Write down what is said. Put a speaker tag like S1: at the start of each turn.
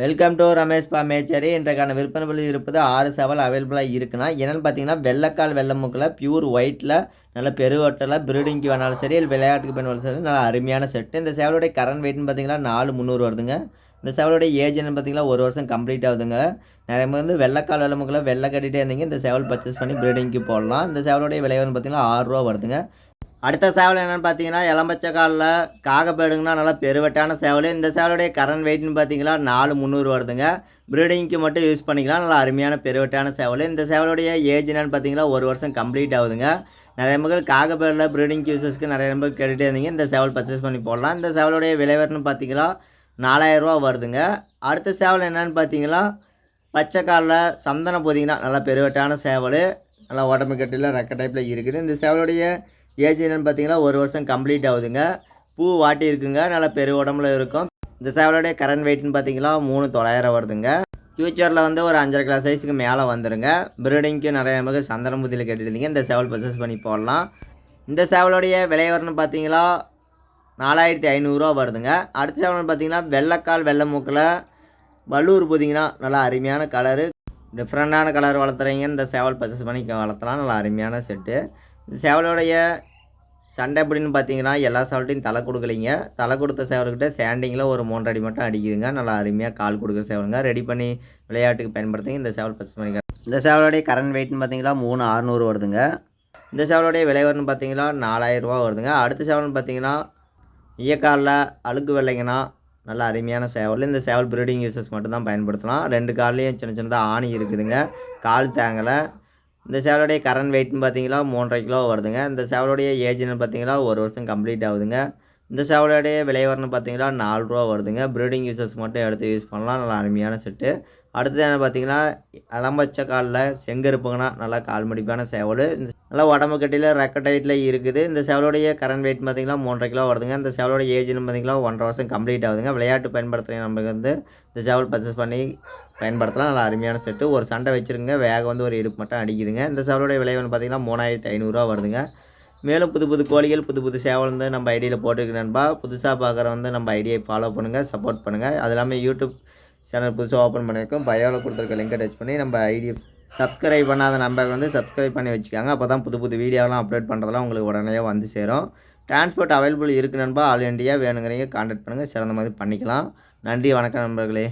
S1: Welcome to Ramesh பாமேச்சேரி. இன்றைக்கான விற்பனை விலை இருப்பது 6 சேவல் அவைலபிளாக இருக்குன்னா என்னென்னு பார்த்தீங்கன்னா, வெள்ளைக்கால் வெள்ளை மூக்கில் பியூர் ஒயிட்டில் நல்ல பெருவட்டில் ப்ரீடிங்க்கு வேணாலும் சரி, விளையாட்டுக்கு வேணாலும் சரி, நல்ல அருமையான செட்டு. இந்த சேவலுடைய கரண்ட் வெயிட்னு பார்த்தீங்கன்னா 4,300 வருதுங்க. இந்த சேவலுடைய ஏஜ் என்னன்னு பார்த்தீங்கன்னா 1 வருஷம் கம்ப்ளீட் ஆகுதுங்க. நிறைய பேர் வந்து வெள்ளைக்கால் வெள்ளை மூக்கில் வெள்ளை கட்டிகிட்டே இருந்தீங்க, இந்த சேவல் பர்ச்சேஸ் பண்ணி ப்ரீடிங்க்கு போடலாம். இந்த சேவலுடைய விலை வந்து பார்த்தீங்கன்னா 6 ரூபா வருதுங்க. அடுத்த சேவல் என்னென்னு பார்த்தீங்கன்னா, இளம்பச்சை காலில் காகப்பேடுங்கன்னா நல்லா பெருவட்டான சேவல். இந்த சேவலுடைய கரண்ட் வெயிட்னு பார்த்தீங்கன்னா 4,300 வருதுங்க. ப்ரீடிங்க்கு மட்டும் யூஸ் பண்ணிக்கலாம். நல்லா அருமையான பெருவட்டான சேவல். இந்த சேவலுடைய ஏஜ் என்னென்னு பார்த்தீங்கன்னா 1 வருஷம் கம்ப்ளீட் ஆகுதுங்க. நிறைய மக்கள் காகப்பேடில் ப்ரீடிங் யூசர்ஸ்க்கு நிறைய நம்பர் கேட்டுகிட்டே இருந்தீங்க, இந்த சேவல் பர்ச்சேஸ் பண்ணி போடலாம். இந்த சேவலுடைய விலைவரன்னு பார்த்தீங்கன்னா 4000 ரூபா வருதுங்க. அடுத்த சேவல் என்னென்னு பார்த்தீங்கன்னா, பச்சை காலில் சந்தனம் போதிங்கன்னா நல்லா பெருவட்டான சேவல். நல்லா உடம்பு கட்டியில் ரெக்க டைப்பில் இருக்குது. இந்த சேவலுடைய ஏஜ் என்னென்னு பார்த்தீங்கன்னா 1 வருஷம் கம்ப்ளீட் ஆகுதுங்க. பூ வாட்டி இருக்குங்க, நல்லா பெரு உடம்புல இருக்கும். இந்த சேவலுடைய கரண்ட் வெயிட்னு பார்த்தீங்கன்னா 3,900 வருதுங்க. ஃப்யூச்சரில் வந்து ஒரு 5.5 கிலோ சைஸுக்கு மேலே வந்துடுங்க. ப்ரீடிங்க்கு நிறைய நமக்கு சந்தனம் புதியில் கேட்டுருந்தீங்க, இந்த சேவல் பர்ச்சேஸ் பண்ணி போடலாம். இந்த சேவலுடைய விலைவரன்னு பார்த்தீங்கன்னா 4,500 ரூபா வருதுங்க. அடுத்த சேவல்னு பார்த்தீங்கன்னா வெள்ளைக்கால் வெள்ளை மூக்கில் வல்லூர் போதிங்கன்னா நல்லா அருமையான கலரு, டிஃப்ரெண்ட்டான கலர் வளர்த்துறீங்க, இந்த சேவல் பர்ச்சேஸ் பண்ணி வளர்த்தலாம். நல்லா அருமையான செட்டு. இந்த சேவலுடைய சண்டை எப்படின்னு பார்த்தீங்கன்னா, எல்லா சேவல்ட்டையும் தலை கொடுக்கலைங்க. தலை கொடுத்த சேவல்கிட்ட ஸ்டாண்டிங்கில் ஒரு 3 அடி மட்டும் அடிக்குதுங்க. நல்லா அருமையாக கால் கொடுக்குற சேவலுங்க. ரெடி பண்ணி விளையாட்டுக்கு பயன்படுத்துங்க, இந்த சேவல் பர்ச்சேஸ் பண்ணிக்கலாம். இந்த சேவலுடைய கரண்ட் வெயிட்னு பார்த்தீங்கன்னா 3,600 வருதுங்க. இந்த சேவலுடைய விலை வரும்னு பார்த்தீங்கன்னா 4,000 ரூபா வருதுங்க. அடுத்த சேவல்னு பார்த்தீங்கன்னா ஈயக்காலில் அழுக்கு வெள்ளைங்கன்னா நல்லா அருமையான சேவல். இந்த சேவல் ப்ரீடிங் யூசஸ் மட்டும் தான் பயன்படுத்தலாம். 2 கால்லையும் சின்ன சின்னதாக ஆணி இருக்குதுங்க, கால் தேங்கலை. இந்த சேவலுடைய கரண்ட் வெயிட்னு பார்த்தீங்கன்னா 3.5 கிலோ வருதுங்க. இந்த சேவலுடைய ஏஜ் என்னன்னு பார்த்தீங்கன்னா 1 வருஷம் கம்ப்ளீட் ஆகுதுங்க. இந்த சேவலுடைய விலை வரன்னு பார்த்தீங்கன்னா 4 ரூபா வருதுங்க. ப்ரீடிங் யூசஸ் மட்டும் எடுத்து யூஸ் பண்ணலாம். நல்லா அருமையான செட்டு. அடுத்தது என்ன பார்த்தீங்கன்னா, இளம்பச்சை காலில் செங்கருப்புங்கன்னா நல்லா கால் மடிப்பான சேவல். நல்லா உடம்பு கட்டியில் ரெக்க டைட்டில் இருக்குது. இந்த சேவலுடைய கரண்ட் வெயிட் பார்த்தீங்கன்னா 3.5 கிலோ வருதுங்க. இந்த சேவலுடைய ஏஜ்னு பார்த்தீங்கன்னா 1.5 வருஷம் கம்ப்ளீட் ஆகுதுங்க. விளையாட்டு பயன்படுத்துகிற நமக்கு வந்து இந்த சேவல் பர்ச்சேஸ் பண்ணி பயன்படுத்தலாம். நல்லா அருமையான செட்டு. ஒரு சண்டை வச்சுருங்க, வேகம் வந்து ஒரு இடுப்பு மட்டும் அடிக்குதுங்க. இந்த சேவலுடைய விலை வந்து பார்த்தீங்கன்னா 3,500 ரூபா வருதுங்க. மேலும் புது புது கோழிகள், புது புது சேவல் வந்து நம்ம ஐடியில் போட்டுருக்கு நண்பா. புதுசாக பார்க்குற வந்து நம்ம ஐடியை ஃபாலோ பண்ணுங்கள், சப்போர்ட் பண்ணுங்கள். அது இல்லாமல் யூடியூப் சேனல் புதுசாக ஓப்பன் பண்ணியிருக்கோம். பயோவில் கொடுத்துருக்க லிங்கை டச் பண்ணி நம்ம ஐடியை சப்ஸ்கிரைப் பண்ணாத நம்பர் வந்து சப்ஸ்கிரைப் பண்ணி வச்சுக்காங்க. அப்போ தான் புது புது வீடியோலாம் அப்லோட் பண்ணுறதெல்லாம் உங்களுக்கு உடனே வந்து சேரும். டிரான்ஸ்போர்ட் அவைலபிள் இருக்குது நண்பா. ஆல் இண்டியா வேணுங்கிறீங்க கான்டாக்ட் பண்ணுங்கள், சிறந்த மாதிரி பண்ணிக்கலாம். நன்றி, வணக்கம் நண்பர்களே.